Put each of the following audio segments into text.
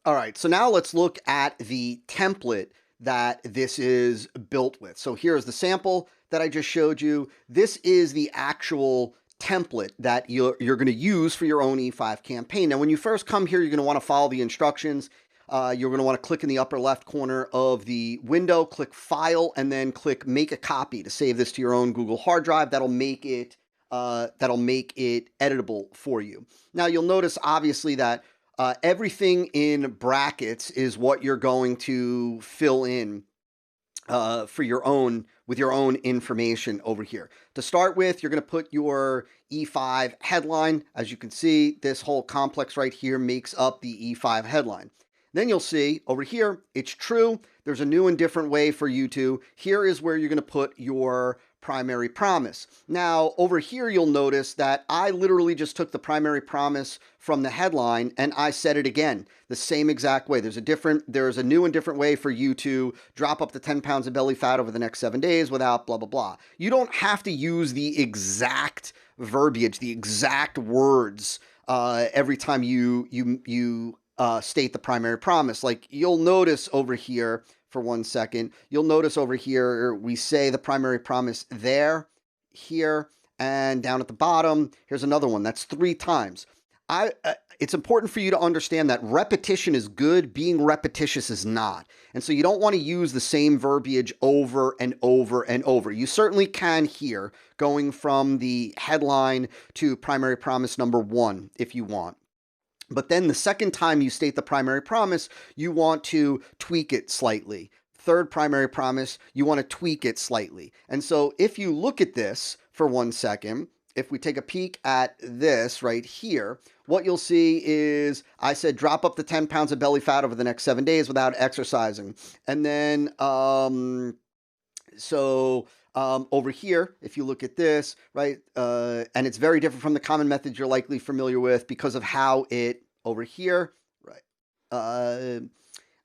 All right, so now let's look at the template that this is built with. So here's the sample that I just showed you. This is the actual template that you're going to use for your own E5 campaign. Now, when you first come here, you're going to want to follow the instructions. You're going to want to click in the upper left corner of the window, click File, and then click Make a Copy to save this to your own Google hard drive. That'll make it editable for you. Now, you'll notice obviously that everything in brackets is what you're going to fill in for your own with your own information over here. To start with, you're going to put your E5 headline. As you can see, this whole complex right here makes up the E5 headline. Then you'll see over here, it's true. There's a new and different way for you to. Here is where you're going to put your primary promise. Now, over here, you'll notice that I literally just took the primary promise from the headline and I said it again the same exact way. There's a new and different way for you to drop up to 10 pounds of belly fat over the next 7 days without blah, blah, blah. You don't have to use the exact verbiage, the exact words every time you state the primary promise. Like you'll notice over here, for 1 second, you'll notice over here we say the primary promise there, here, and down at the bottom. Here's another one. That's 3 times. It's important for you to understand that repetition is good, being repetitious is not. And so you don't want to use the same verbiage over and over and over. You certainly can here, going from the headline to primary promise number 1 if you want. But then the second time you state the primary promise, you want to tweak it slightly. Third primary promise, you want to tweak it slightly. And so if you look at this for 1 second, if we take a peek at this right here, what you'll see is I said drop up to 10 pounds of belly fat over the next 7 days without exercising. And then over here, if you look at this, right, and it's very different from the common method you're likely familiar with because of how it, over here, right,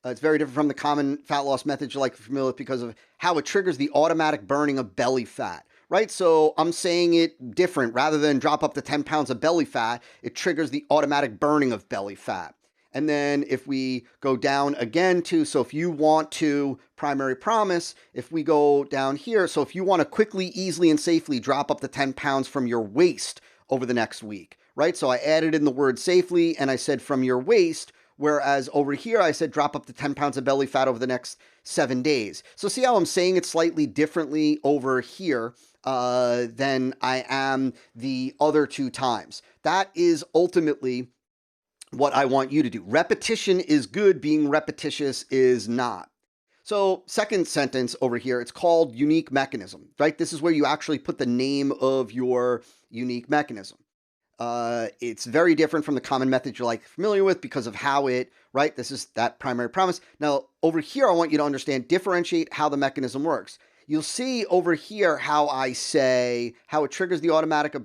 it's very different from the common fat loss method you're likely familiar with because of how it triggers the automatic burning of belly fat, right? So I'm saying it different. Rather than drop up to 10 pounds of belly fat, it triggers the automatic burning of belly fat. And then if we go down again to, so if you want to primary promise, if we go down here, so if you want to quickly, easily, and safely drop up to 10 pounds from your waist over the next week, right? So I added in the word safely and I said from your waist, whereas over here I said drop up to 10 pounds of belly fat over the next 7 days. So see how I'm saying it slightly differently over here than I am the other 2 times. That is ultimately what I want you to do. Repetition is good, being repetitious is not. So second sentence over here, it's called unique mechanism, right? This is where you actually put the name of your unique mechanism. It's very different from the common method you're familiar with because of how it, right? This is that primary promise. Now over here, I want you to understand, differentiate how the mechanism works. You'll see over here how I say, how it triggers the automatic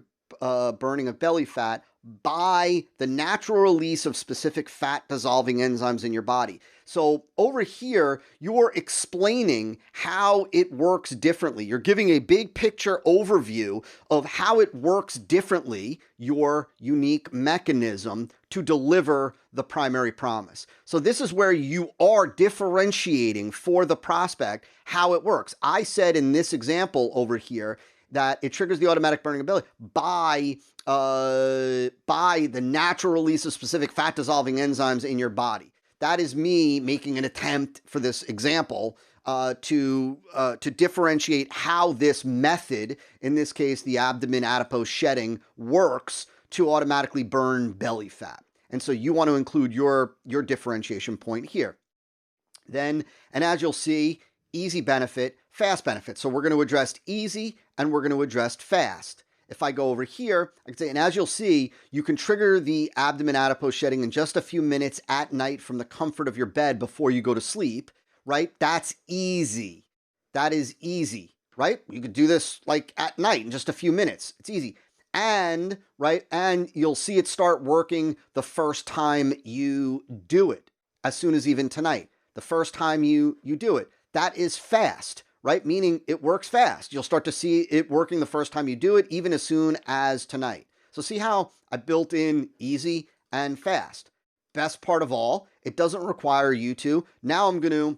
burning of belly fat by the natural release of specific fat dissolving enzymes in your body. So over here, you're explaining how it works differently. You're giving a big picture overview of how it works differently, your unique mechanism to deliver the primary promise. So this is where you are differentiating for the prospect how it works. I said in this example over here that it triggers the automatic burning of belly by the natural release of specific fat dissolving enzymes in your body. That is me making an attempt for this example to differentiate how this method, in this case the abdomen adipose shedding, works to automatically burn belly fat. And so you want to include your differentiation point here. Then, and as you'll see, easy benefit, fast benefit. So we're going to address easy and we're going to address fast. If I go over here, I can say, and as you'll see, you can trigger the abdomen adipose shedding in just a few minutes at night from the comfort of your bed before you go to sleep, right? That's easy. That is easy, right? You could do this like at night in just a few minutes. It's easy. And, right, and you'll see it start working the first time you do it, as soon as even tonight. The first time you do it. That is fast, right? Meaning it works fast. You'll start to see it working the first time you do it, even as soon as tonight. So see how I built in easy and fast. best part of all, it doesn't require you to. Now I'm going to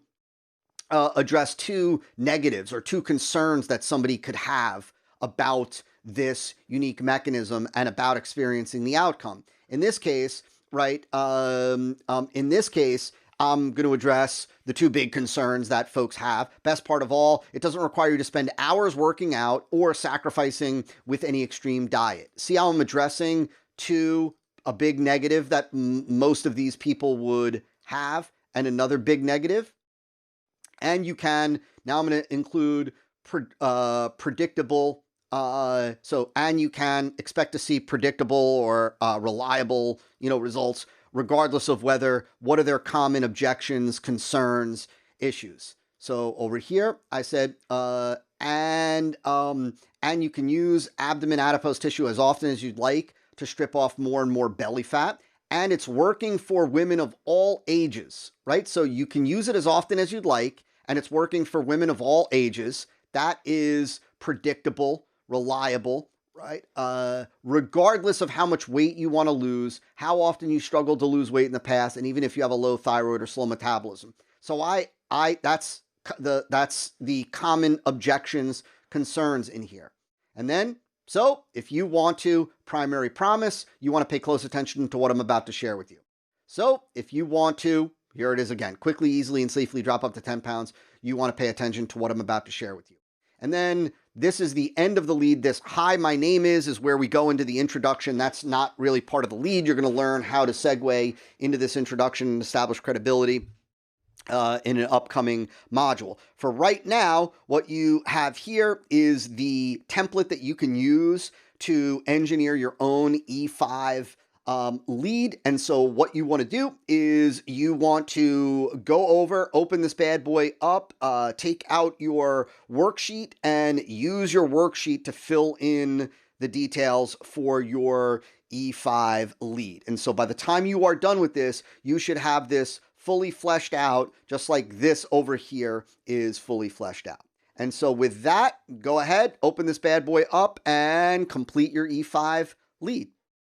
address two negatives or two concerns that somebody could have about this unique mechanism and about experiencing the outcome. In this case, right, in this case, I'm going to address the two big concerns that folks have. Best part of all, it doesn't require you to spend hours working out or sacrificing with any extreme diet. See how I'm addressing a big negative that most of these people would have, and another big negative? And you can, now I'm going to include predictable, and you can expect to see predictable or reliable, results, regardless of what are their common objections, concerns, issues. So over here, I said, and you can use abdomen adipose tissue as often as you'd like to strip off more and more belly fat. And it's working for women of all ages, right? So you can use it as often as you'd like, and it's working for women of all ages. That is predictable, reliable, right? Regardless of how much weight you want to lose, how often you struggled to lose weight in the past, and even if you have a low thyroid or slow metabolism. So that's the common objections, concerns in here. And then, so if you want to, primary promise, you want to pay close attention to what I'm about to share with you. So if you want to, here it is again, quickly, easily, and safely drop up to 10 pounds, you want to pay attention to what I'm about to share with you. And then this is the end of the lead. This "hi, my name is where we go into the introduction. That's not really part of the lead. You're going to learn how to segue into this introduction and establish credibility in an upcoming module. For right now, what you have here is the template that you can use to engineer your own E5 lead. And so what you want to do is you want to open this bad boy up, take out your worksheet, and use your worksheet to fill in the details for your E5 lead. And so by the time you are done with this, you should have this fully fleshed out, just like this over here is fully fleshed out. And so with that, go ahead, open this bad boy up and complete your E5 lead.